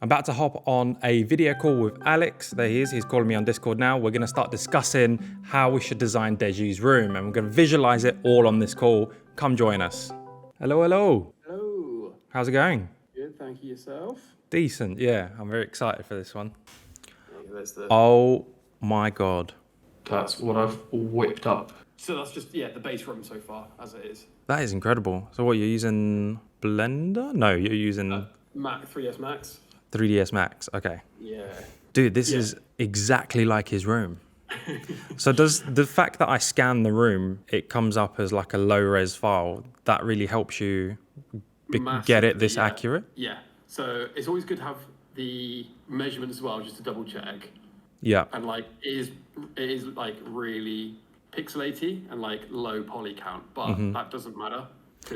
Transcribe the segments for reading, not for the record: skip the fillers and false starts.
I'm about to hop on a video call with Alex. There he is. He's calling me on Discord now. We're going to start discussing how we should design DEJI'S room, and we're going to visualize it all on this call. Come join us. Hello, hello. Hello. How's it going? Good, thank you. Yourself? Decent, yeah. I'm very excited for this one. Yeah, Oh my God. that's what I've whipped up. So that's just, the base room so far, as it is. That is incredible. So what, you're using Blender? No, you're using... Mac, 3ds Max. 3ds Max, okay. Yeah. Dude, this is exactly like his room. So does the fact that I scan the room, it comes up as like a low-res file, that really helps you get it this accurate? Yeah. So it's always good to have the measurement as well, just to double check. Yeah. And like, it is like really pixelaty and like low poly count, but that doesn't matter.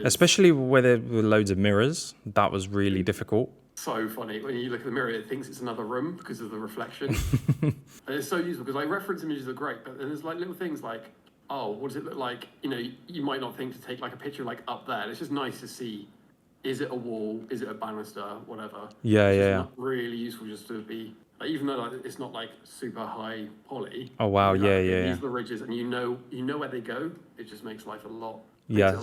Especially where there were loads of mirrors, that was really difficult. So funny when you look at the mirror, it thinks it's another room because of the reflection. And it's so useful because like reference images are great, but then there's like little things like, oh, what does it look like? You know, you might not think to take like a picture like up there. And it's just nice to see, is it a wall? Is it a banister? Whatever. Yeah, it's yeah. Not really useful just to be, like, even though like, it's not like super high poly. Oh wow, you know, yeah. These are the ridges, and you know where they go. It just makes life a lot. Yeah,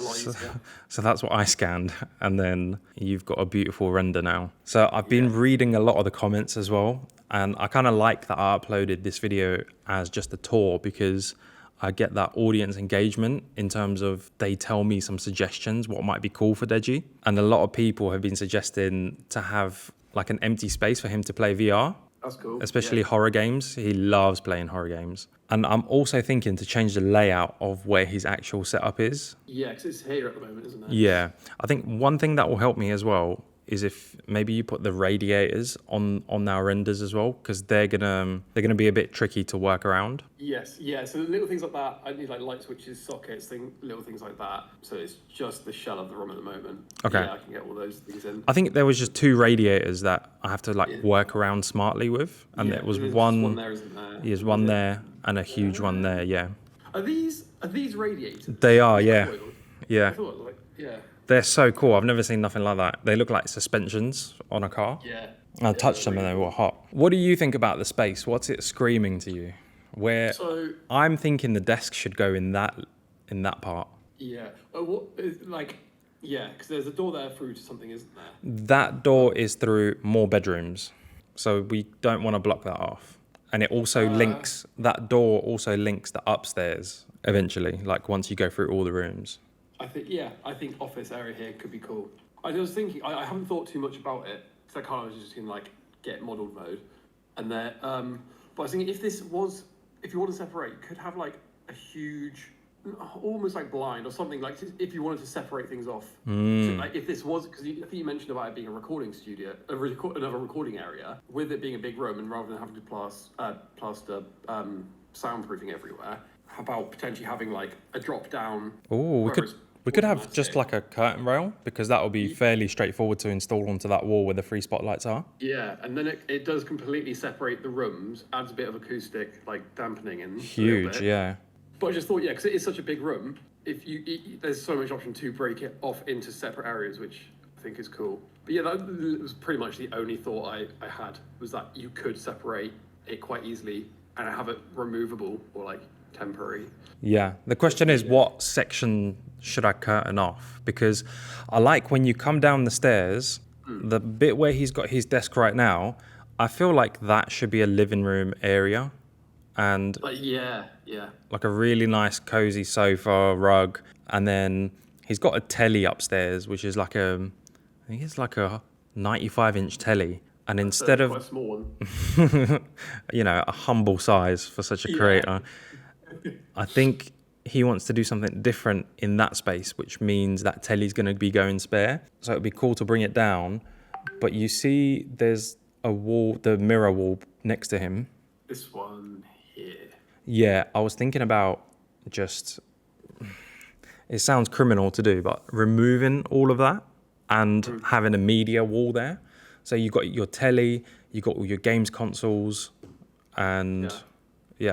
so that's what I scanned, and then you've got a beautiful render now. So I've been reading a lot of the comments as well, and I kind of like that I uploaded this video as just a tour because I get that audience engagement in terms of they tell me some suggestions, what might be cool for DEJI. And a lot of people have been suggesting to have like an empty space for him to play VR. That's cool. Especially horror games. He loves playing horror games. And I'm also thinking to change the layout of where his actual setup is. Yeah, because it's here at the moment, isn't it? Yeah. I think one thing that will help me as well is if maybe you put the radiators on our renders as well, because they're gonna be a bit tricky to work around. Yes, yeah. So little things like that. I need like light switches, sockets, little things like that. So it's just the shell of the room at the moment. Okay. Yeah, I can get all those things in. I think there was just 2 radiators that I have to like work around smartly with, and there was one there, isn't there? There's one there and a huge one there. Yeah. Are these radiators? They are. Yeah. Yeah. I thought like They're so cool. I've never seen nothing like that. They look like suspensions on a car. Yeah. I touched them and they were hot. What do you think about the space? What's it screaming to you? So I'm thinking the desk should go in that part. yeah. Because there's a door there through to something, isn't there? That door is through more bedrooms, so we don't want to block that off. And it also links. That door also links the upstairs eventually. Like once you go through all the rooms. I think office area here could be cool. I was thinking, I haven't thought too much about it, because I kind of was just in like get modeled mode, and then but I was thinking if you want to separate, you could have like a huge, almost like blind or something, like if you wanted to separate things off. So like if this was, because I think you mentioned about it being a recording studio, another recording area, with it being a big room, and rather than having to plaster soundproofing everywhere, how about potentially having like a drop down? Oh, we could have just like a curtain rail, because that will be fairly straightforward to install onto that wall where the 3 spotlights are. Yeah, and then it does completely separate the rooms, adds a bit of acoustic like dampening in. Huge, yeah. But I just thought, because it is such a big room, there's so much option to break it off into separate areas, which I think is cool. But yeah, that was pretty much the only thought I had, was that you could separate it quite easily and have it removable or like temporary. Yeah, the question is, what section should I curtain off? Because I like when you come down the stairs, the bit where he's got his desk right now, I feel like that should be a living room area. And like, yeah. Like a really nice cozy sofa, rug, and then he's got a telly upstairs, which is like I think it's like a 95-inch telly. And instead of quite a small one, a humble size for such a creator, I think he wants to do something different in that space, which means that telly's going to be going spare. So it'd be cool to bring it down. But you see, there's a wall, the mirror wall next to him. This one here. Yeah, I was thinking about just, it sounds criminal to do, but removing all of that and having a media wall there. So you've got your telly, you've got all your games consoles, and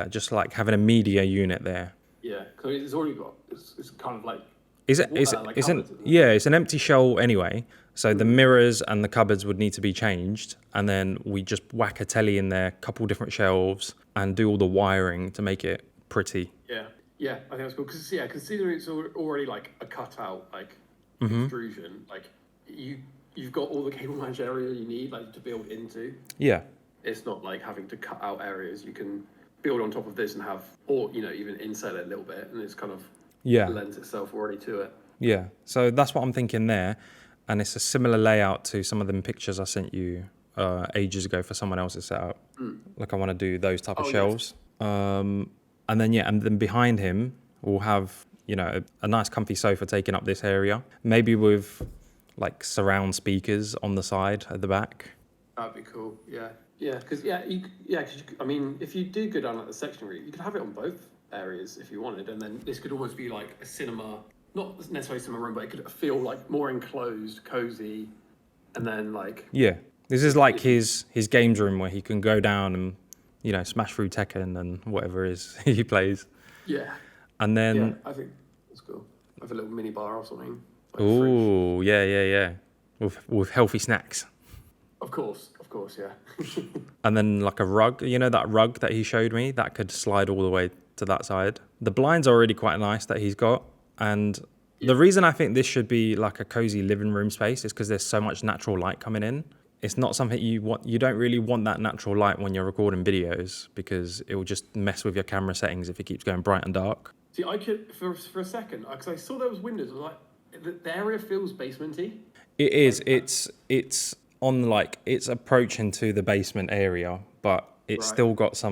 just like having a media unit there. Yeah, because it's already got, it's kind of like... It's an empty shell anyway, So the mirrors and the cupboards would need to be changed, and then we just whack a telly in there, couple different shelves, and do all the wiring to make it pretty. Yeah, I think that's cool because considering it's already like a cutout like Mm-hmm. extrusion, like you've got all the cable managed area you need like to build into. Yeah. It's not like having to cut out areas. You can build on top of this and have, or even insert it a little bit, and it's kind of lends itself already to it. Yeah. So that's what I'm thinking there, and it's a similar layout to some of them pictures I sent you ages ago for someone else's setup. Like I want to do those type of shelves. Yes. And then behind him we'll have a nice comfy sofa taking up this area, maybe with like surround speakers on the side at the back. That'd be cool. Because I mean, if you do go down like the section route, you could have it on both areas if you wanted, and then this could almost be like a cinema, not necessarily cinema room, but it could feel like more enclosed, cozy, and then like this is like his games room where he can go down and smash through Tekken and whatever it is he plays. Yeah. And then I think that's cool. Have a little mini bar or something. Like ooh, yeah. With healthy snacks. Of course, yeah. And then like a rug, that rug that he showed me, that could slide all the way to that side. The blinds are already quite nice that he's got. And the reason I think this should be like a cozy living room space is because there's so much natural light coming in. It's not something you want. You don't really want that natural light when you're recording videos because it will just mess with your camera settings if it keeps going bright and dark. See, I could, for a second, because I saw there was windows, I was like, the area feels basement-y. It is. It's on like, it's approaching to the basement area, but it's still got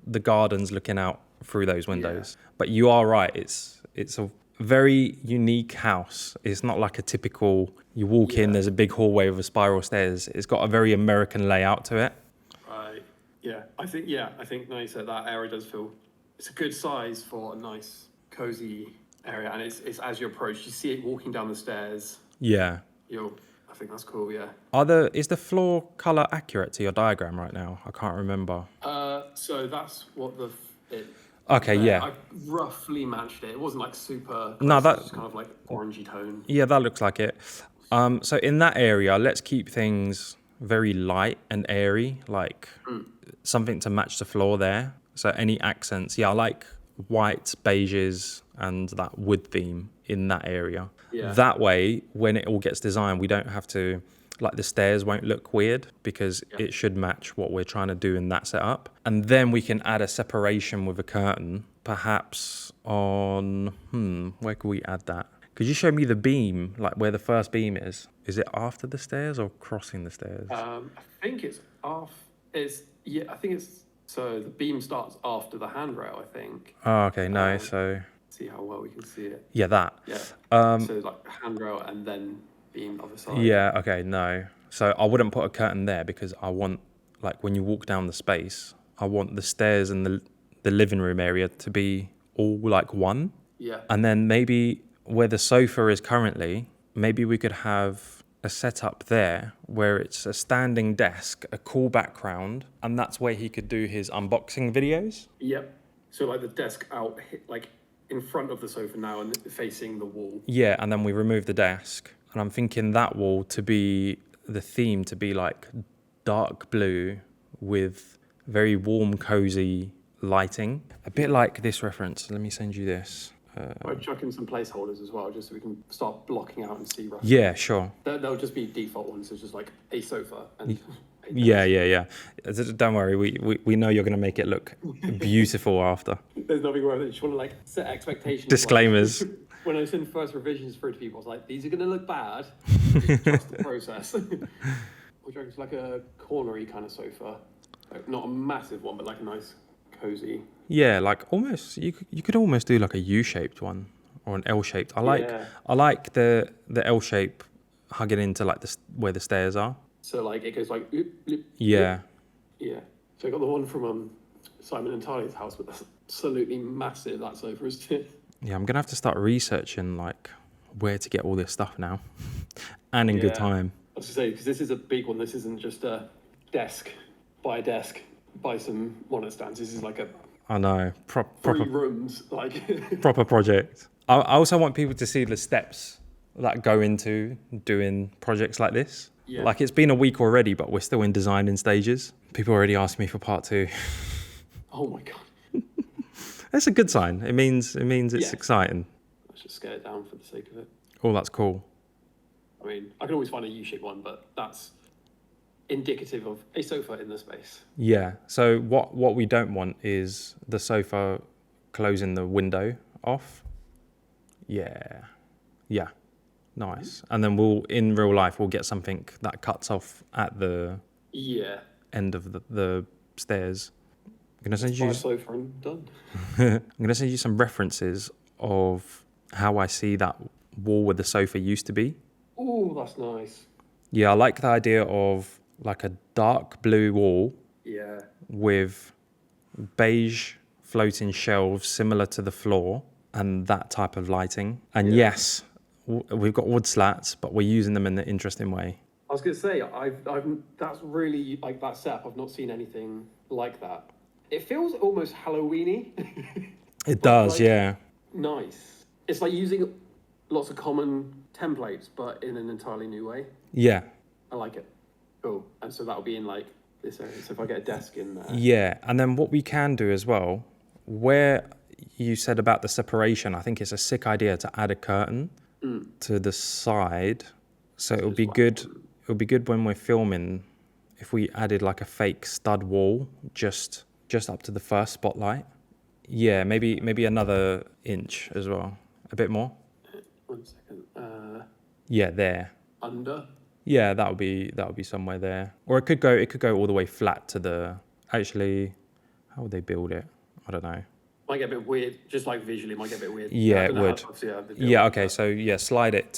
the gardens looking out through those windows. Yeah. But you are right. It's a very unique house. It's not like a typical, you walk in, there's a big hallway with a spiral stairs. It's got a very American layout to it. Right. Yeah. I think now you said that area does feel, it's a good size for a nice, cozy area. And it's as you approach, you see it walking down the stairs. Yeah. I think that's cool, yeah. Is the floor colour accurate to your diagram right now? I can't remember. So that's what okay, yeah. I roughly matched it. It wasn't like super close. No, that's kind of like orangey tone. Yeah, that looks like it. So in that area, let's keep things very light and airy, like something to match the floor there. So any accents, I like white, beiges, and that wood theme in that area. Yeah. That way, when it all gets designed, we don't have to, like the stairs won't look weird because it should match what we're trying to do in that setup. And then we can add a separation with a curtain, perhaps on, where could we add that? Could you show me the beam, like where the first beam is? Is it after the stairs or crossing the stairs? I think it's off. So the beam starts after the handrail, I think. Oh, okay, no, so... See how well we can see it. Yeah, that. Yeah. So like handrail and then beam other side. Yeah, okay, no. So I wouldn't put a curtain there because I want, like when you walk down the space, I want the stairs and the living room area to be all like one. Yeah. And then maybe where the sofa is currently, maybe we could have a setup there where it's a standing desk, a cool background, and that's where he could do his unboxing videos. Yep. So like the desk out, like in front of the sofa now and facing the wall. Yeah, and then we remove the desk. And I'm thinking that wall to be, the theme to be like dark blue with very warm, cozy lighting. A bit like this reference. Let me send you this. I'll chuck in some placeholders as well, just so we can start blocking out and see roughly. Yeah, sure. They'll just be default ones, so it's just like a sofa and Yeah. Don't worry, we know you're going to make it look beautiful after. There's nothing wrong with it. You just want to like set expectations. Disclaimers. Like, when I send first revisions through to people, I was like, these are going to look bad. Just trust the process. Which is like a cornery kind of sofa. Like, not a massive one, but like a nice, cozy. Yeah, like almost, you could almost do like a U-shaped one or an L-shaped. I like the L shape hugging into like where the stairs are. So like it goes like... Bloop, bloop, yeah. Bloop. Yeah. So I got the one from Simon and Tali's house, but that's absolutely massive, that sofa, isn't it? Yeah, I'm going to have to start researching like where to get all this stuff now. And in good time. I was going to say, because this is a big one. This isn't just a desk, buy some monitor stands. This is like a... I know. Proper 3 rooms, like... proper project. I also want people to see the steps that go into doing projects like this. Yeah. Like it's been a week already, but we're still in designing stages. People already asked me for part 2. Oh my god. That's a good sign. It means it's Yes. exciting. Let's just scale it down for the sake of it. Oh, that's cool. I mean, I can always find a U-shaped one, but that's indicative of a sofa in the space. Yeah. So what we don't want is the sofa closing the window off. Yeah. Yeah. Nice. And then in real life, we'll get something that cuts off at the Yeah. end of the stairs. I'm gonna send Buy you. a sofa and done. I'm gonna send you some references of how I see that wall where the sofa used to be. Oh, that's nice. Yeah, I like the idea of like a dark blue wall Yeah. with beige floating shelves similar to the floor and that type of lighting. And yes, we've got wood slats, but we're using them in an interesting way. I was gonna say, I've that's really like that setup. I've not seen anything like that. It feels almost Halloweeny. It does, like- yeah. Nice. It's like using lots of common templates, but in an entirely new way. Yeah. I like it. Cool. And so that'll be in like this area. So if I get a desk in there. Yeah, and then what we can do as well, where you said about the separation, I think it's a sick idea to add a curtain to the side. So it would be good. It would be good when we're filming if we added like a fake stud wall just up to the first spotlight. Yeah, maybe another inch as well, a bit more. 1 second. Yeah, there. Under. Yeah, that would be somewhere there, or it could go all the way flat to the. Actually, how would they build it? I don't know. Might get a bit weird, just like visually, might get a bit weird. Yeah, I it don't know would. how- obviously, Yeah, okay, so yeah, slide it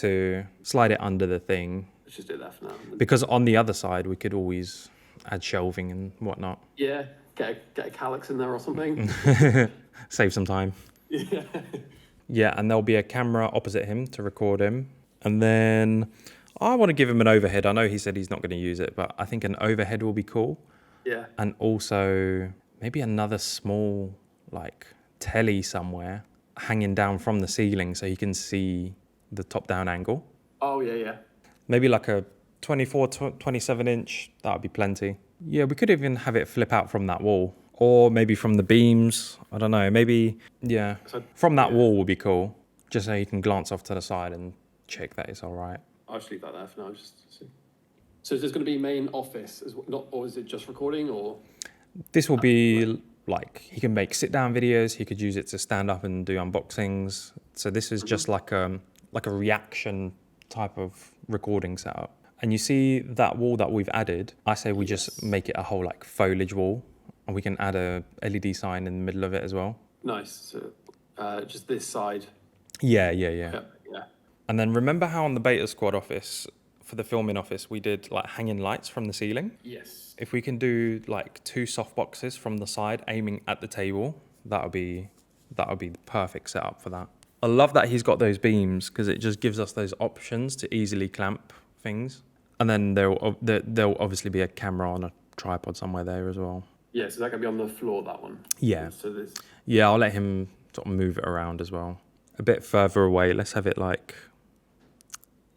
under the thing, Let's just do that for now. because on the other side we could always add shelving and whatnot. Yeah, get a calyx in there or something. Save some time. Yeah. Yeah, and there'll be a camera opposite him to record him. And then I want to give him an overhead. I know he said he's not going to use it, but I think an overhead will be cool. Yeah. And also maybe another small like telly somewhere hanging down from the ceiling so he can see the top down angle. Oh, yeah, yeah. Maybe like a 24, 27 inch, that would be plenty. Yeah, we could even have it flip out from that wall. Or maybe from the beams, I don't know, maybe, yeah. So- From that yeah. wall would be cool, just so you can glance off to the side and check that it's all right. I'll just leave that there for now. So is this going to be main office, not, or is it just recording, or? This will be like, he can make sit-down videos, he could use it to stand up and do unboxings. So this is just like a reaction type of recording setup. And you see that wall that we've added, I say we just make it a whole like foliage wall, and we can add a LED sign in the middle of it as well. Nice. So just this side. Yeah. Yeah. And then remember how on the Beta Squad office, for the filming office, we did like hanging lights from the ceiling? Yes. If we can do like 2 soft boxes from the side aiming at the table, that would be the perfect setup for that. I love that he's got those beams because it just gives us those options to easily clamp things. And then there'll obviously be a camera on a tripod somewhere there as well. Yeah, so that can be on the floor, that one. Yeah. So this. Yeah, I'll let him sort of move it around as well. A bit further away, let's have it like,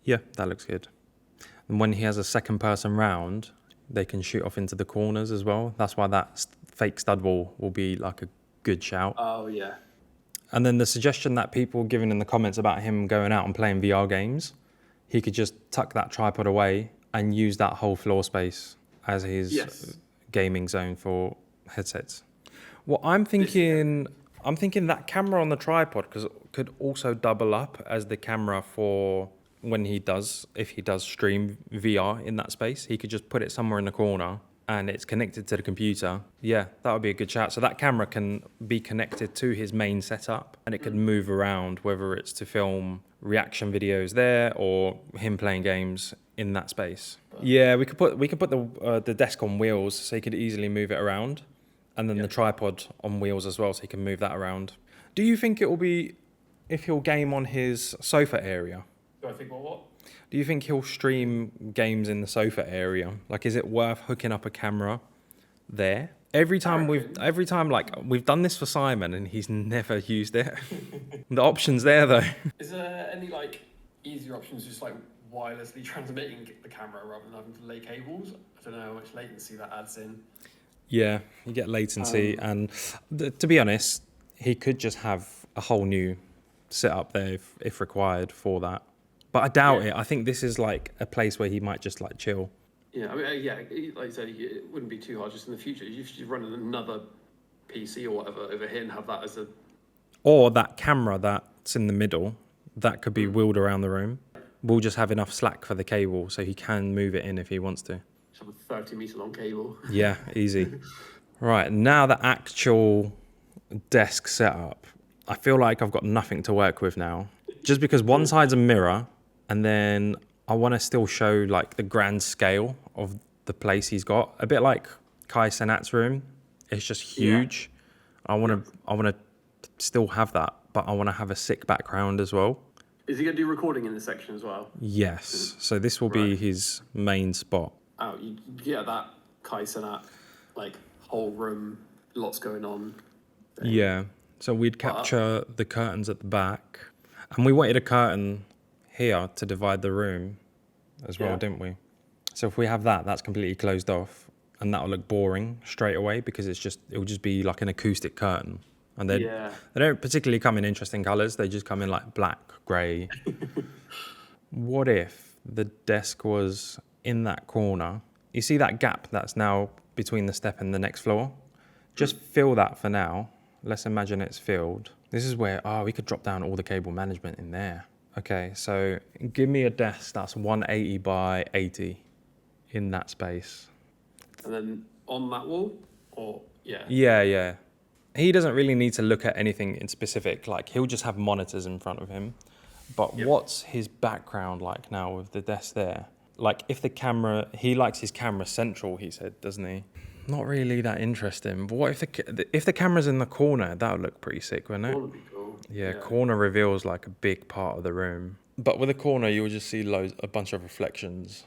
yeah, that looks good. And when he has a second person round, they can shoot off into the corners as well. That's why that fake stud wall will be like a good shout. Oh, yeah. And then the suggestion that people were giving in the comments about him going out and playing VR games, he could just tuck that tripod away and use that whole floor space as his gaming zone for headsets. Well, I'm thinking that camera on the tripod could also double up as the camera for when if he does stream VR in that space. He could just put it somewhere in the corner and it's connected to the computer. Yeah, that would be a good shout. So that camera can be connected to his main setup and it could move around, whether it's to film reaction videos there or him playing games in that space. Yeah, we could put the desk on wheels so he could easily move it around, and then the tripod on wheels as well so he can move that around. Do you think it will be if he'll game on his sofa area? Do I think what? Do you think he'll stream games in the sofa area? Like, is it worth hooking up a camera there? Every time we've done this for Simon and he's never used it. The option's there though. Is there any like easier option is just like wirelessly transmitting the camera rather than having to lay cables. I don't know how much latency that adds in. Yeah, you get latency, and to be honest, he could just have a whole new setup there if required for that. But I doubt it. I think this is like a place where he might just like chill. Yeah, I mean, yeah, like you said, it wouldn't be too hard just in the future. You should run another PC or whatever over here and have that as a... Or that camera that's in the middle, that could be wheeled around the room. We'll just have enough slack for the cable so he can move it in if he wants to. Just have a 30-meter long cable. Yeah, easy. Right, now the actual desk setup. I feel like I've got nothing to work with now. Just because one side's a mirror, and then I want to still show like the grand scale of the place he's got. A bit like Kai Cenat's room. It's just huge. Yeah. I want to still have that, but I want to have a sick background as well. Is he going to do recording in this section as well? Yes. So this will be his main spot. Oh, you get that Kai Cenat, like whole room, lots going on thing. Yeah. So we'd capture the curtains at the back, and we wanted a curtain here to divide the room as well, didn't we? So if we have that, that's completely closed off, and that'll look boring straight away because it'll just be like an acoustic curtain. And they don't particularly come in interesting colours. They just come in like black, grey. What if the desk was in that corner? You see that gap that's now between the step and the next floor? Just fill that for now. Let's imagine it's filled. This is where, we could drop down all the cable management in there. Okay, so give me a desk that's 180 by 80 in that space. And then on that wall? Or, Yeah. He doesn't really need to look at anything in specific. Like, he'll just have monitors in front of him. But what's his background like now with the desk there? Like, if the camera... He likes his camera central, he said, doesn't he? Not really that interesting. But what if the camera's in the corner? That would look pretty sick, wouldn't it? That would be cool. Yeah, corner reveals like a big part of the room. But with a corner, you'll just see a bunch of reflections.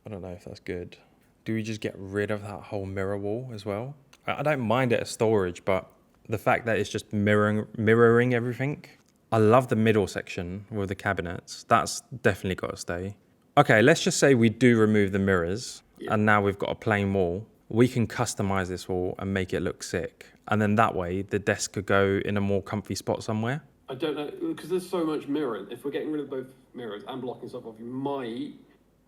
I don't know if that's good. Do we just get rid of that whole mirror wall as well? I don't mind it as storage, but the fact that it's just mirroring everything. I love the middle section with the cabinets. That's definitely got to stay. Okay, let's just say we do remove the mirrors, and now we've got a plain wall. We can customize this wall and make it look sick. And then that way, the desk could go in a more comfy spot somewhere. I don't know, because there's so much mirroring. If we're getting rid of both mirrors and blocking stuff off, you might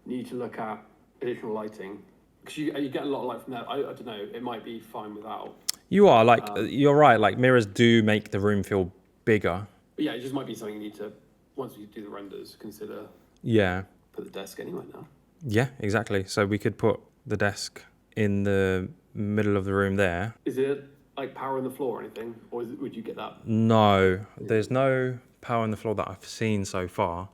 need to look at additional lighting. Because you get a lot of light from there. I don't know, it might be fine without. You are, you're right, like mirrors do make the room feel bigger. But yeah, it just might be something you need to, once you do the renders, consider. Yeah. Put the desk anywhere now. Yeah, exactly. So we could put the desk in the middle of the room there. Is it like power on the floor or anything? Or would you get that? No, there's no power on the floor that I've seen so far.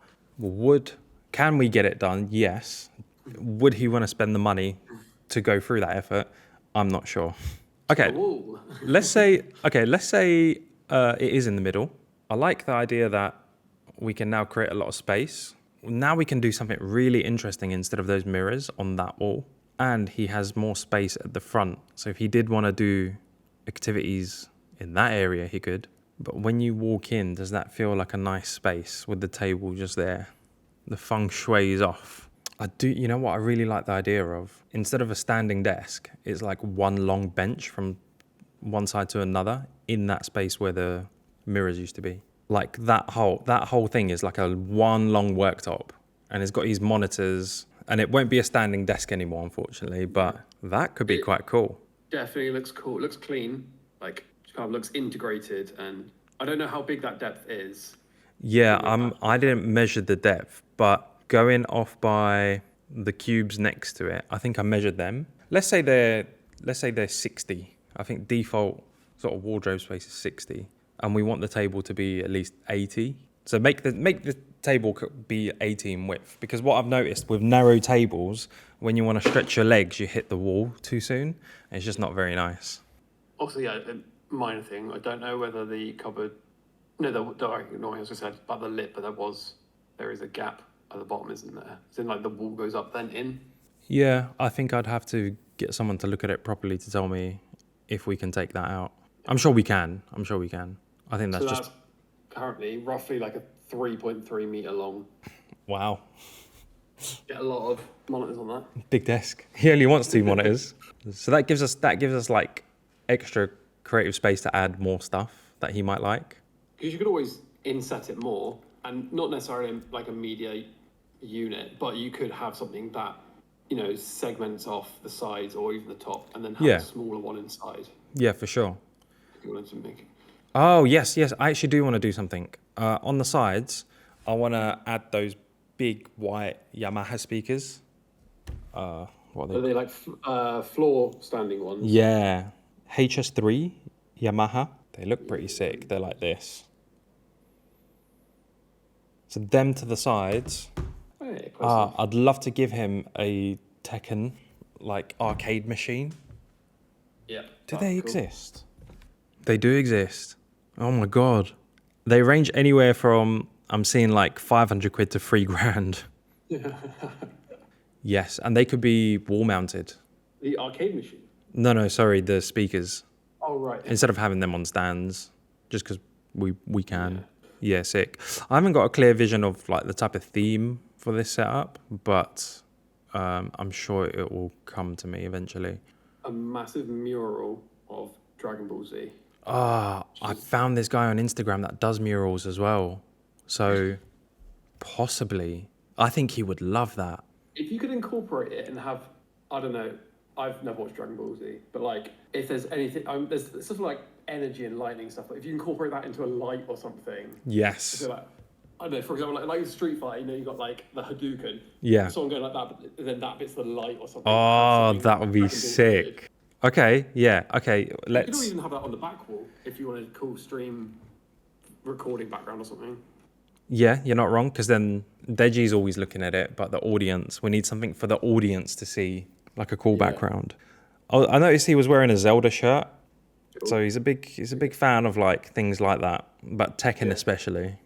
Can we get it done? Yes. Would he want to spend the money to go through that effort? I'm not sure. Okay, let's say it is in the middle. I like the idea that we can now create a lot of space. Now we can do something really interesting instead of those mirrors on that wall. And he has more space at the front. So if he did want to do activities in that area, he could. But when you walk in, does that feel like a nice space with the table just there? The feng shui is off. You know what I really like the idea of? Instead of a standing desk, it's like one long bench from one side to another in that space where the mirrors used to be. Like that whole thing is like a one long worktop, and it's got these monitors, and it won't be a standing desk anymore, unfortunately, but that could be quite cool. Definitely looks cool. It looks clean, like it kind of looks integrated, and I don't know how big that depth is. Yeah, I didn't measure the depth, but going off by the cubes next to it, I think I measured them. Let's say they're 60. I think default sort of wardrobe space is 60, and we want the table to be at least 80. So make the table be 80 in width, because what I've noticed with narrow tables, when you want to stretch your legs, you hit the wall too soon. It's just not very nice. Also, yeah, a minor thing. I don't know whether the cupboard. No, as I said about the lip, but there is a gap at the bottom, isn't there? It's in like the wall goes up then in. Yeah, I think I'd have to get someone to look at it properly to tell me if we can take that out. I'm sure we can. I think that's currently roughly like a 3.3 meter long. Wow. Get a lot of monitors on that. Big desk. He only wants 2 monitors. So that gives us like extra creative space to add more stuff that he might like. Because you could always inset it more, and not necessarily like a media unit, but you could have something that, you know, segments off the sides or even the top, and then have Yeah. a smaller one inside. Yeah, for sure. If you wanted to make it. Oh, yes. I actually do want to do something. On the sides, I want to add those big white Yamaha speakers. What are they? Are they like floor standing ones? Yeah. HS3 Yamaha. They look pretty sick. They're like this. So them to the sides. Oh, yeah, close enough. I'd love to give him a Tekken like arcade machine. Yeah. Do they exist? They do exist. Oh my god. They range anywhere from, I'm seeing like 500 quid to 3 grand. Yes, and they could be wall mounted. The arcade machine? No, sorry, the speakers. Oh, right. Instead of having them on stands, just because we can. Yeah, sick. I haven't got a clear vision of like the type of theme for this setup, but I'm sure it will come to me eventually. A massive mural of Dragon Ball Z. I found this guy on Instagram that does murals as well. So possibly, I think he would love that. If you could incorporate it and have, I don't know, I've never watched Dragon Ball Z, but like if there's anything, there's sort of like energy and lightning stuff. But if you incorporate that into a light or something, Yes. so like, I don't know, for example, like Street Fighter, you know, you got like the Hadouken. Yeah. Someone going like that, but then that bit's the light or something. Oh, Something that would be Dragon Ball Z. sick. Okay, yeah, okay. You could Let's. even have that on the back wall if you wanted a cool stream recording background or something. Yeah, you're not wrong, because then DEJI'S always looking at it, but the audience, we need something for the audience to see, like a cool background. I noticed he was wearing a Zelda shirt, so he's a big fan of like things like that, but Tekken especially.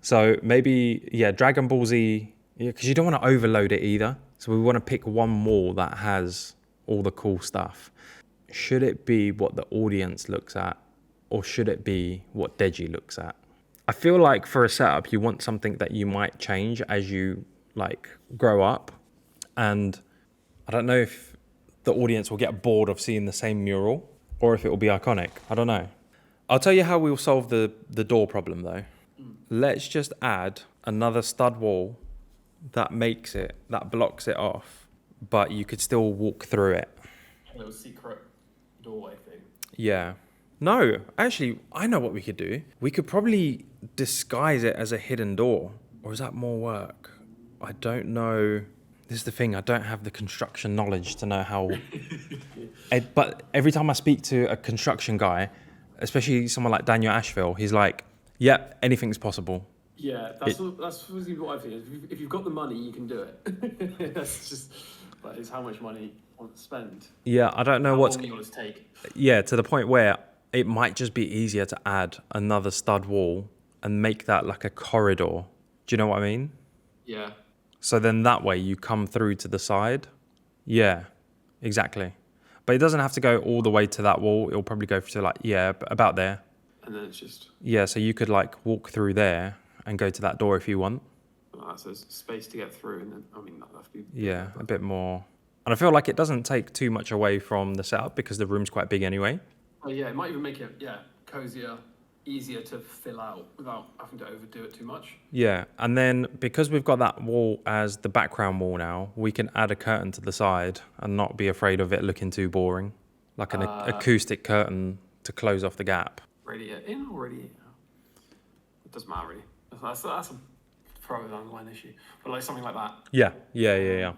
So maybe Dragon Ball Z, because you don't want to overload it either. So we want to pick one wall that has all the cool stuff. Should it be what the audience looks at, or should it be what DEJI looks at? I feel like for a setup, you want something that you might change as you like grow up. And I don't know if the audience will get bored of seeing the same mural or if it will be iconic. I don't know. I'll tell you how we'll solve the door problem though. Let's just add another stud wall that blocks it off, but you could still walk through it. A little secret doorway thing. Yeah. No, actually, I know what we could do. We could probably disguise it as a hidden door. Or is that more work? I don't know. This is the thing. I don't have the construction knowledge to know how. But every time I speak to a construction guy, especially someone like Daniel Asheville, he's like, yep, anything's possible. Yeah, that's what I think. If you've got the money, you can do it. That's just, but it's how much money you want to spend. Yeah, I don't know How what's. long you want to take. Yeah, to the point where it might just be easier to add another stud wall and make that like a corridor. Do you know what I mean? Yeah. So then that way you come through to the side. Yeah, exactly. But it doesn't have to go all the way to that wall. It'll probably go to like, about there. And then it's just. Yeah, so you could like walk through there and go to that door if you want. So there's space to get through, and then that'll have to be. Yeah, a bit more. And I feel like it doesn't take too much away from the setup because the room's quite big anyway. Oh yeah, it might even make it cozier, easier to fill out without having to overdo it too much. Yeah, and then because we've got that wall as the background wall now, we can add a curtain to the side and not be afraid of it looking too boring. Like an acoustic curtain to close off the gap. Radiate in or radiate out? It doesn't matter really. That's a further down the line issue. But like something like that. Yeah.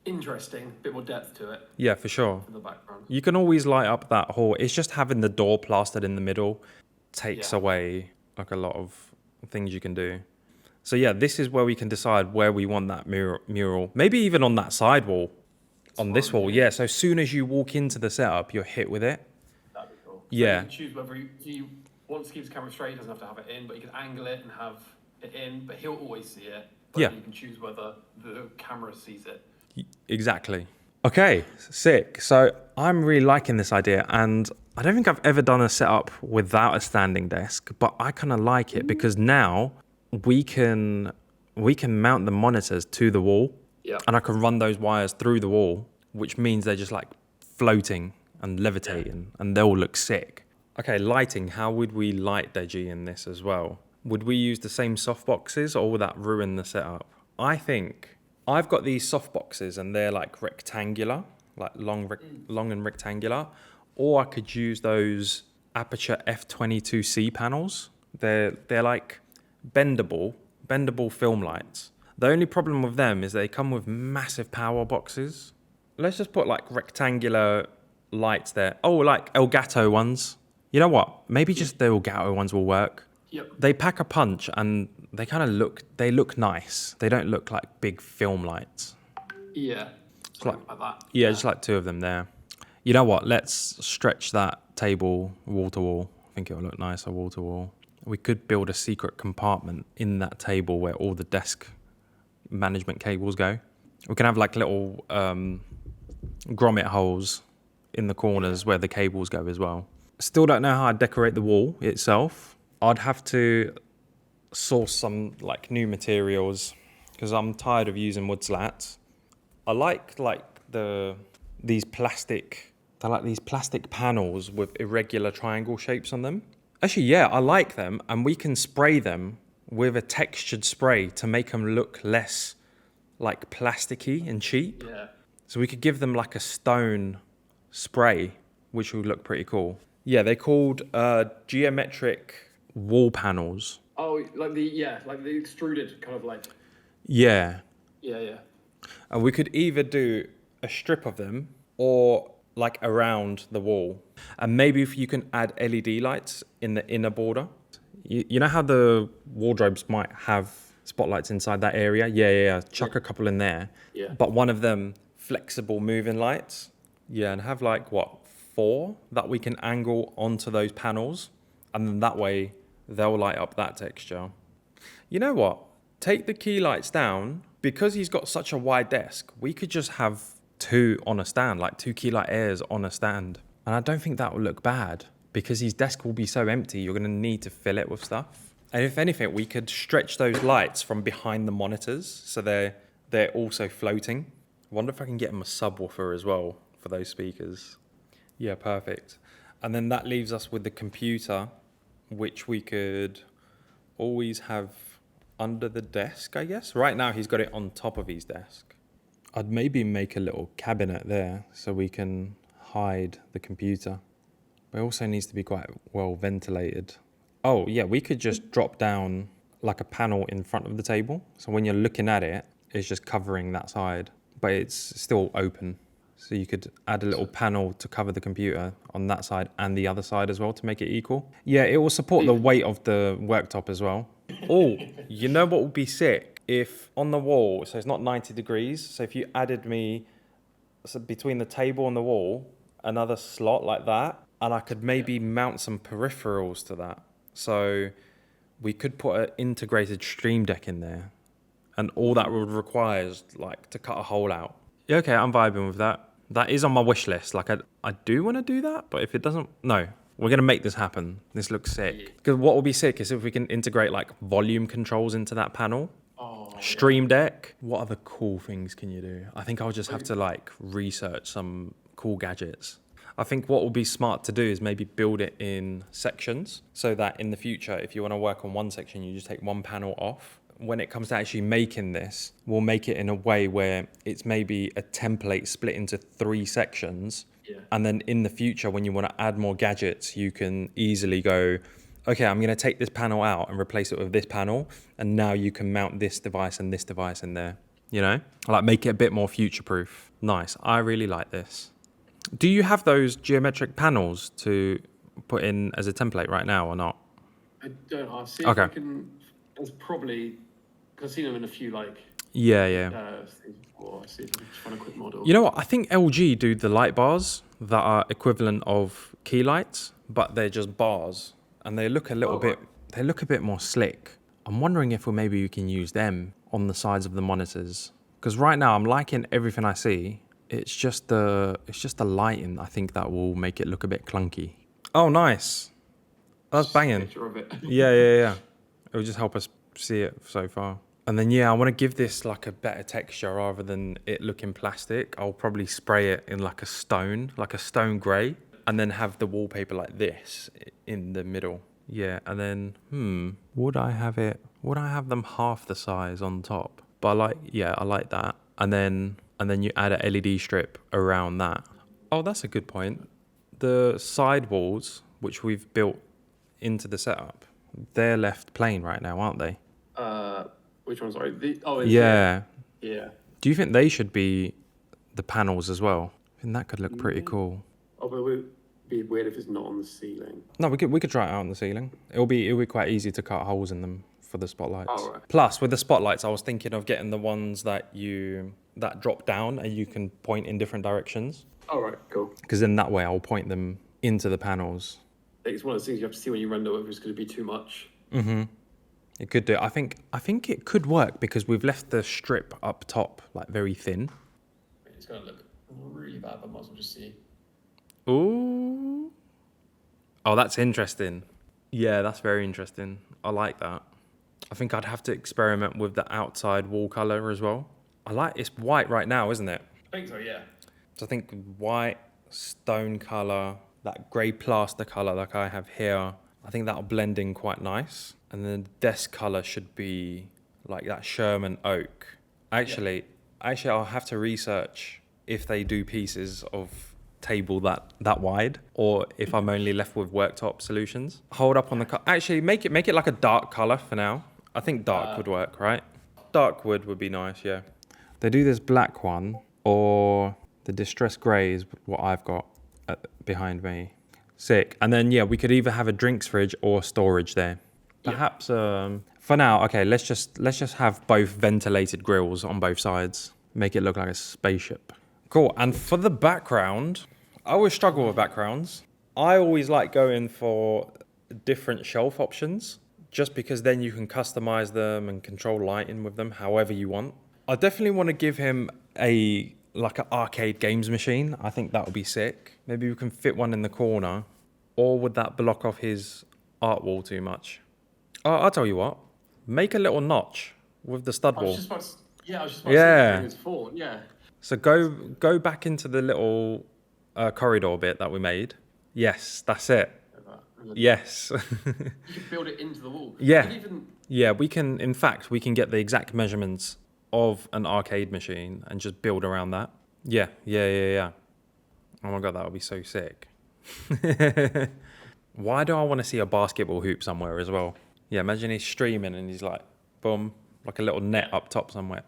Interesting, a bit more depth to it. Yeah, for sure. In the background. You can always light up that hall. It's just having the door plastered in the middle takes away like a lot of things you can do. So yeah, this is where we can decide where we want that mural. Maybe even on that side wall. On this wall, yeah. So as soon as you walk into the setup, you're hit with it. That'd be cool. Yeah. So you can choose whether you want to keep the camera straight, he doesn't have to have it in, but you can angle it and have it in, but he'll always see it. But Yeah. you can choose whether the camera sees it. Exactly. Okay, sick. So I'm really liking this idea, and I don't think I've ever done a setup without a standing desk, but I kind of like it because now we can we can mount the monitors to the wall. Yeah. And I can run those wires through the wall, which means they're just like floating and levitating, and they'll look sick. Okay, lighting. How would we light Deji in this as well? Would we use the same softboxes, or would that ruin the setup? I think I've got these softboxes and they're like rectangular, like long and rectangular, or I could use those Aperture F22C panels. They're like bendable film lights. The only problem with them is they come with massive power boxes. Let's just put like rectangular lights there. Oh, like Elgato ones. You know what? Maybe just the Elgato ones will work. Yep. They pack a punch and they kind of look nice. They don't look like big film lights. Yeah. Something like that. Yeah, just like 2 of them there. You know what? Let's stretch that table wall to wall. I think it'll look nicer wall to wall. We could build a secret compartment in that table where all the desk management cables go. We can have like little grommet holes in the corners where the cables go as well. Still don't know how I'd decorate the wall itself. I'd have to source some like new materials because I'm tired of using wood slats. I like these plastic panels with irregular triangle shapes on them. Actually, yeah, I like them, and we can spray them with a textured spray to make them look less like plasticky and cheap. Yeah. So we could give them like a stone spray, which would look pretty cool. Yeah, they're called geometric wall panels. Oh, like the extruded kind of like. Yeah. Yeah. And we could either do a strip of them or like around the wall. And maybe if you can add LED lights in the inner border. You know how the wardrobes might have spotlights inside that area? Yeah. Chuck a couple in there. Yeah. But one of them flexible moving lights. Yeah, and have like 4 that we can angle onto those panels. And then that way they'll light up that texture. You know what? Take the key lights down. Because he's got such a wide desk, we could just have 2 on a stand, like 2 key light airs on a stand. And I don't think that would look bad because his desk will be so empty, you're going to need to fill it with stuff. And if anything, we could stretch those lights from behind the monitors so they're also floating. I wonder if I can get him a subwoofer as well for those speakers. Yeah, perfect. And then that leaves us with the computer, which we could always have under the desk, I guess. Right now, he's got it on top of his desk. I'd maybe make a little cabinet there so we can hide the computer. But it also needs to be quite well ventilated. Oh, yeah, we could just drop down like a panel in front of the table. So when you're looking at it, it's just covering that side, but it's still open. So you could add a little panel to cover the computer on that side and the other side as well to make it equal. Yeah, it will support the weight of the worktop as well. Oh, you know what would be sick? If on the wall, so it's not 90 degrees, so if you added me between the table and the wall, another slot like that, and I could maybe mount some peripherals to that. So we could put an integrated stream deck in there, and all that would require is like to cut a hole out. Yeah, okay, I'm vibing with that. That is on my wish list. Like I do want to do that, but if it doesn't, no. We're going to make this happen. This looks sick. Because what will be sick is if we can integrate like volume controls into that panel. Oh, Stream Deck. What other cool things can you do? I think I'll just have to like research some cool gadgets. I think what will be smart to do is maybe build it in sections so that in the future, if you want to work on one section, you just take one panel off. When it comes to actually making this, we'll make it in a way where it's maybe a template split into 3 sections. Yeah. And then in the future, when you want to add more gadgets, you can easily go, okay, I'm going to take this panel out and replace it with this panel. And now you can mount this device and this device in there, you know, like make it a bit more future proof. Nice. I really like this. Do you have those geometric panels to put in as a template right now or not? I don't know. I'll see Okay. if I can. It's probably, because I've seen them in a few like Yeah. things before. I'll see if I can find a quick model. You know what? I think LG do the light bars that are equivalent of key lights, but they're just bars, and they look a little bit. They look a bit more slick. I'm wondering if maybe we can use them on the sides of the monitors, because right now I'm liking everything I see. It's just the lighting, I think, that will make it look a bit clunky. Oh, nice. That's banging. Picture of it. Yeah. It will just help us see it so far. And then, yeah, I want to give this like a better texture rather than it looking plastic. I'll probably spray it in like a stone grey, and then have the wallpaper like this in the middle. Yeah, and then, would I have them half the size on top? But I like that. And then you add a LED strip around that. Oh, that's a good point. The side walls, which we've built into the setup, they're left plain right now, aren't they? Which one? Sorry. Yeah. Yeah. Do you think they should be the panels as well? I think that could look pretty cool. Oh, but it would be weird if it's not on the ceiling. No, we could try it out on the ceiling. It'll be quite easy to cut holes in them for the spotlights. Oh, right. Plus, with the spotlights, I was thinking of getting the ones that drop down and you can point in different directions. All right, cool. Because then that way I'll point them into the panels. It's one of those things you have to see when you render whether it's going to be too much. Mm-hmm. It could do. I think it could work because we've left the strip up top like very thin. It's going to look really bad, but I might as well just see. Ooh. Oh, that's interesting. Yeah, that's very interesting. I like that. I think I'd have to experiment with the outside wall color as well. It's white right now, isn't it? I think so, yeah. So I think white, stone color, that grey plaster color like I have here, I think that'll blend in quite nice. And then the desk color should be like that Sherman oak. Actually, I'll have to research if they do pieces of table that wide, or if I'm only left with worktop solutions. Hold up on the actually make it like a dark color for now. I think dark would work, right? Dark wood be nice, yeah. They do this black one, or the distressed grey is what I've got behind me. Sick. And then we could either have a drinks fridge or storage there. Perhaps for now, okay, let's just have both ventilated grills on both sides. Make it look like a spaceship. Cool. And for the background, I always struggle with backgrounds. I always like going for different shelf options, just because then you can customize them and control lighting with them however you want. I definitely want to give him an arcade games machine. I think that would be sick. Maybe we can fit one in the corner, or would that block off his art wall too much? Oh, I'll tell you what. Make a little notch with the stud wall. I was just about to say it's for. Yeah. So go back into the little corridor bit that we made. Yes, that's it. Yes. You can build it into the wall. Yeah. Yeah, we can. In fact, we can get the exact measurements of an arcade machine and just build around that. Yeah. Oh my god, that would be so sick. Why do I want to see a basketball hoop somewhere as well? Yeah, imagine he's streaming and he's like, boom, like a little net up top somewhere.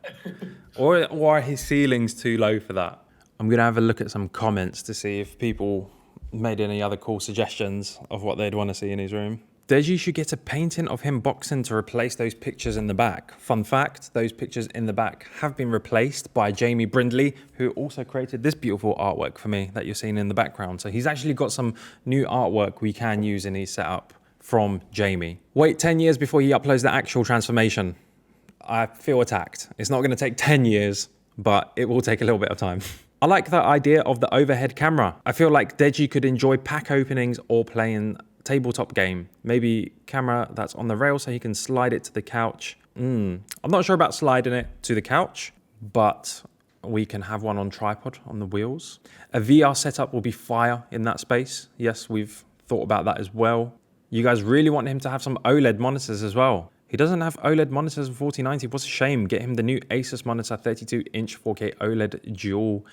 or are his ceilings too low for that? I'm going to have a look at some comments to see if people made any other cool suggestions of what they'd want to see in his room. Deji should get a painting of him boxing to replace those pictures in the back. Fun fact, those pictures in the back have been replaced by Jamie Brindley, who also created this beautiful artwork for me that you're seeing in the background. So he's actually got some new artwork we can use in his setup from Jamie. Wait 10 years before he uploads the actual transformation. I feel attacked. It's not going to take 10 years, but it will take a little bit of time. I like the idea of the overhead camera. I feel like Deji could enjoy pack openings or playing tabletop game. Maybe camera that's on the rail so he can slide it to the couch. I'm not sure about sliding it to the couch, but we can have one on tripod on the wheels. A VR setup will be fire in that space. Yes, we've thought about that as well. You guys really want him to have some OLED monitors as well. He doesn't have OLED monitors for 4090. What's a shame. Get him the new Asus monitor, 32-inch 4K OLED dual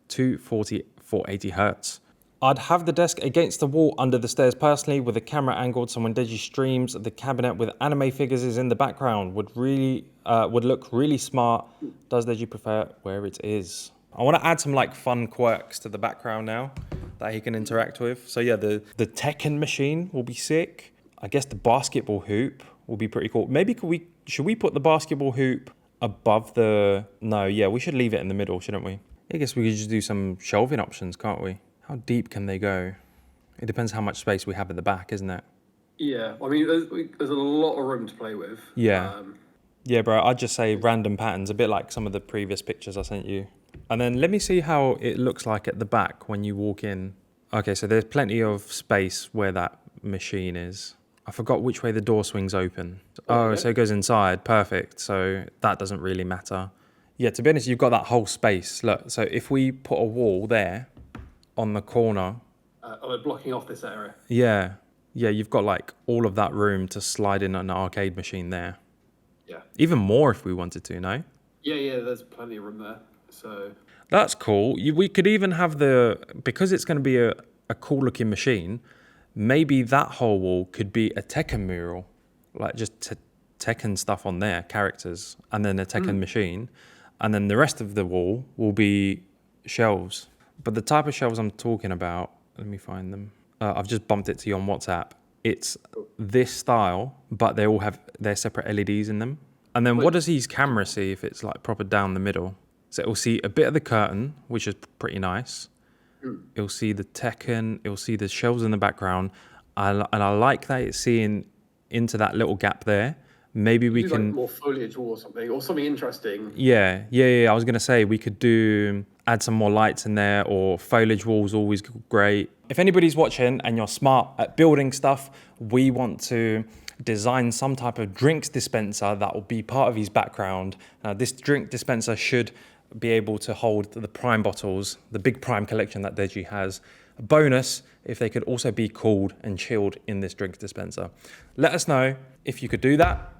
240 480 Hertz. I'd have the desk against the wall under the stairs personally, with the camera angled so when Deji streams, the cabinet with anime figures is in the background. Would look really smart. Does Deji prefer where it is? I want to add some fun quirks to the background now that he can interact with. So yeah, the Tekken machine will be sick. I guess the basketball hoop will be pretty cool. Maybe should we put the basketball hoop above the... No, yeah, we should leave it in the middle, shouldn't we? I guess we could just do some shelving options, can't we? How deep can they go? It depends how much space we have at the back, isn't it? Yeah, I mean, there's a lot of room to play with. Yeah. Yeah, bro, I'd just say random patterns, a bit like some of the previous pictures I sent you. And then let me see how it looks like at the back when you walk in. Okay, so there's plenty of space where that machine is. I forgot which way the door swings open. Oh, Oh, yeah. so it goes inside. Perfect. So that doesn't really matter. Yeah, to be honest, you've got that whole space. Look, so if we put a wall there on the corner, We're blocking off this area. yeah, you've got like all of that room to slide in an arcade machine there. Yeah. Even more if we wanted to, no? Yeah, there's plenty of room there. So That's cool. We could even have because it's going to be a cool looking machine, maybe that whole wall could be a Tekken mural, like just Tekken stuff on there, characters, and then a Tekken machine. And then the rest of the wall will be shelves. But the type of shelves I'm talking about, let me find them. I've just bumped it to you on WhatsApp. It's this style, but they all have their separate LEDs in them. And then what does his camera see if it's like proper down the middle? So it will see a bit of the curtain, which is pretty nice. It will see the Tekken, it will see the shelves in the background. And I like that it's seeing into that little gap there. Maybe we can... like more foliage wall or something interesting. Yeah. I was going to say we could add some more lights in there, or foliage walls, always great. If anybody's watching and you're smart at building stuff, we want to design some type of drinks dispenser that will be part of his background. This drink dispenser should be able to hold the Prime bottles, the big Prime collection that Deji has. A bonus if they could also be cooled and chilled in this drink dispenser. Let us know if you could do that.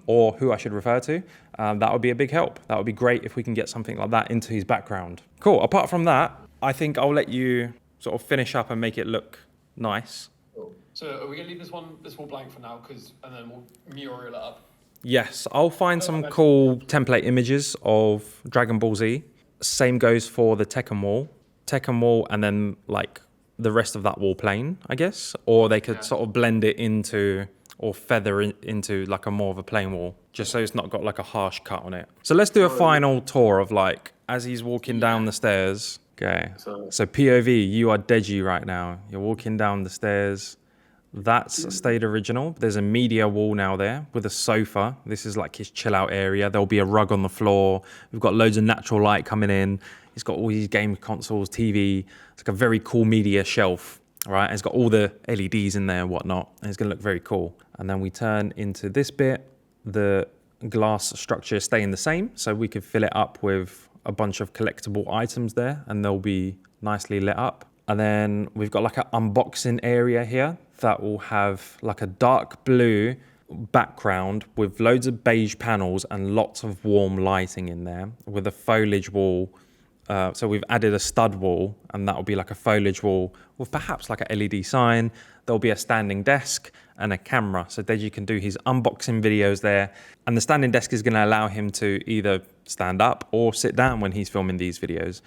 Or who I should refer to. That would be a big help. That would be great if we can get something like that into his background. Cool. Apart from that, I think I'll let you sort of finish up and make it look nice. Cool. So are we gonna leave this wall blank for now, and then we'll mural it up? Yes, I'll find some cool template images of Dragon Ball Z. Same goes for the Tekken wall, and then like the rest of that wall plain, I guess. Or they could sort of blend it into, or feather into like a more of a plain wall, just so it's not got like a harsh cut on it. So let's do a final tour of like, as he's walking down the stairs. Okay, so POV, you are Deji right now. You're walking down the stairs. That's stayed original. There's a media wall now there with a sofa. This is like his chill out area. There'll be a rug on the floor. We've got loads of natural light coming in. He's got all these game consoles, TV. It's like a very cool media shelf, right? It's got all the LEDs in there and whatnot. And it's gonna look very cool. And then we turn into this bit. The glass structure is staying the same. So we could fill it up with a bunch of collectible items there, and they'll be nicely lit up. And then we've got like an unboxing area here that will have like a dark blue background with loads of beige panels and lots of warm lighting in there with a foliage wall. So we've added a stud wall, and that will be like a foliage wall with perhaps like a LED sign. There'll be a standing desk and a camera. So Deji can do his unboxing videos there. And the standing desk is going to allow him to either stand up or sit down when he's filming these videos.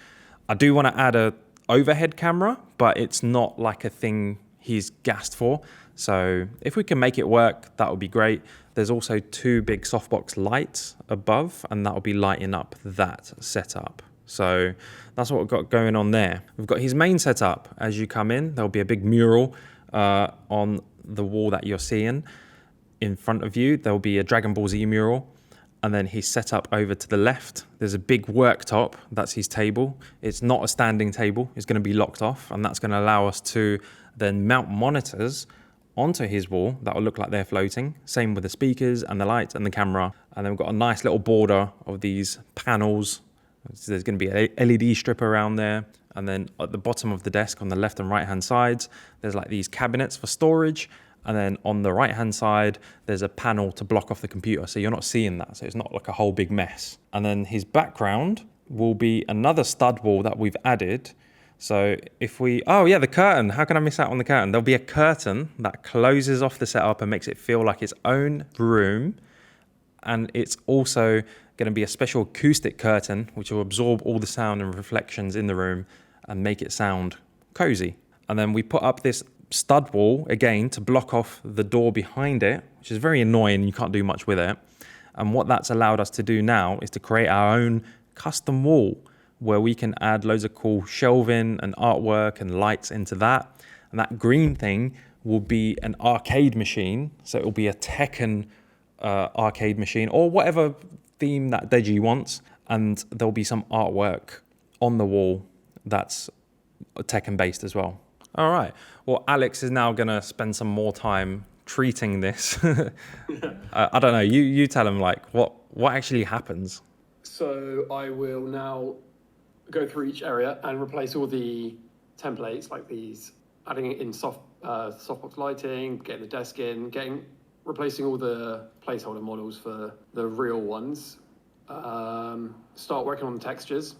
I do want to add a overhead camera, but it's not like a thing he's gassed for. So if we can make it work, that would be great. There's also 2 big softbox lights above, and that will be lighting up that setup. So that's what we've got going on there. We've got his main setup. As you come in, there'll be a big mural on the wall that you're seeing. In front of you, there'll be a Dragon Ball Z mural. And then he's set up over to the left. There's a big worktop. That's his table. It's not a standing table. It's going to be locked off. And that's going to allow us to then mount monitors onto his wall that will look like they're floating. Same with the speakers and the lights and the camera. And then we've got a nice little border of these panels. So there's going to be an LED strip around there. And then at the bottom of the desk on the left and right hand sides, there's like these cabinets for storage. And then on the right-hand side, there's a panel to block off the computer. So you're not seeing that. So it's not like a whole big mess. And then his background will be another stud wall that we've added. So if the curtain. How can I miss out on the curtain? There'll be a curtain that closes off the setup and makes it feel like its own room. And it's also going to be a special acoustic curtain, which will absorb all the sound and reflections in the room and make it sound cozy. And then we put up this stud wall again to block off the door behind it, which is very annoying. You can't do much with it. And what that's allowed us to do now is to create our own custom wall where we can add loads of cool shelving and artwork and lights into that. And that green thing will be an arcade machine. So it will be a Tekken arcade machine or whatever theme that Deji wants. And there'll be some artwork on the wall that's Tekken based as well. All right. Well, Alex is now going to spend some more time treating this. I don't know. You tell them like what actually happens. So I will now go through each area and replace all the templates like these, adding it in softbox lighting, getting the desk in, replacing all the placeholder models for the real ones. Start working on the textures.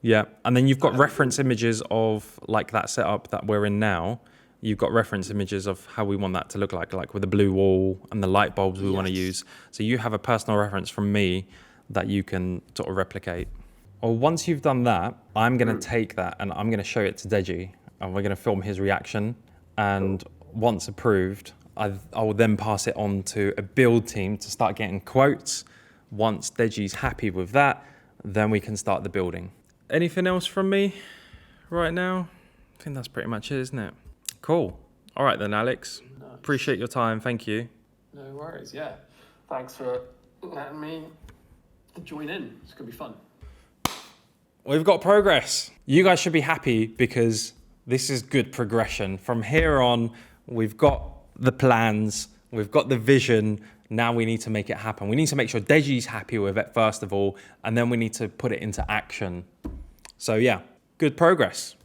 Yeah, and then you've got reference images of like that setup that we're in now. You've got reference images of how we want that to look like with the blue wall and the light bulbs we want to use. So you have a personal reference from me that you can sort of replicate. Or once you've done that, I'm going to take that and I'm going to show it to Deji, and we're going to film his reaction. And once approved, I will then pass it on to a build team to start getting quotes. Once Deji's happy with that, then we can start the building. Anything else from me right now? I think that's pretty much it, isn't it? Cool. All right then, Alex. Nice. Appreciate your time. Thank you. No worries. Yeah. Thanks for letting me join in. It's going to be fun. We've got progress. You guys should be happy because this is good progression. From here on, we've got the plans, we've got the vision. Now we need to make it happen. We need to make sure Deji's happy with it first of all, and then we need to put it into action. So yeah, good progress.